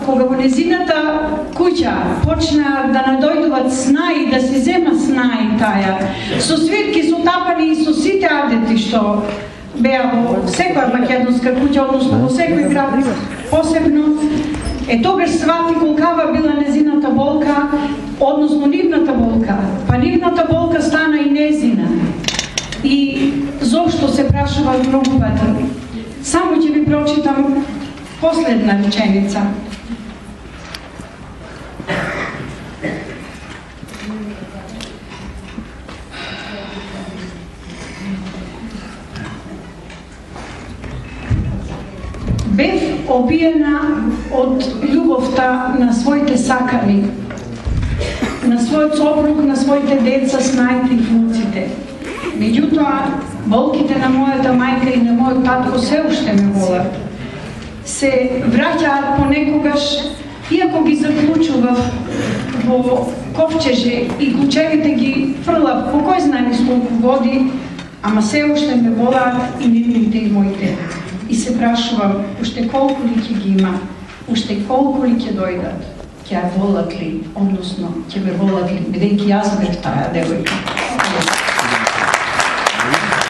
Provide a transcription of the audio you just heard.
Кога во незината куќа почнаа да надојдуват снаи, да се зема снаи таја, со свитки, со тапани и со сите адети што беа во секоја македонска куќа, односно во секој град посебно, тогаш свати колкава била незината болка, односно нивната болка, па нивната болка стана и незина. И зошто се прашува многу пати. Само ќе ви прочитам последна реченица. Бев обиена од љубовта на своите сакани, на својот сопруг, на своите деца, снаите и внуците. Меѓутоа, болките на мојата мајка и на мојот татко се уште ме болат. Се враќаат понекогаш, иако ги заклучував во ковчеже и ключевите ги фрлав по кој знае сколку води, ама се уште ме болаат и нивните и моите. И се прашувам, уште колку ли ќе ги има, уште колку ли ќе дојдат, ќе ја волат ли, односно ќе ме волат ли, бидејќи јас бев таа девојка.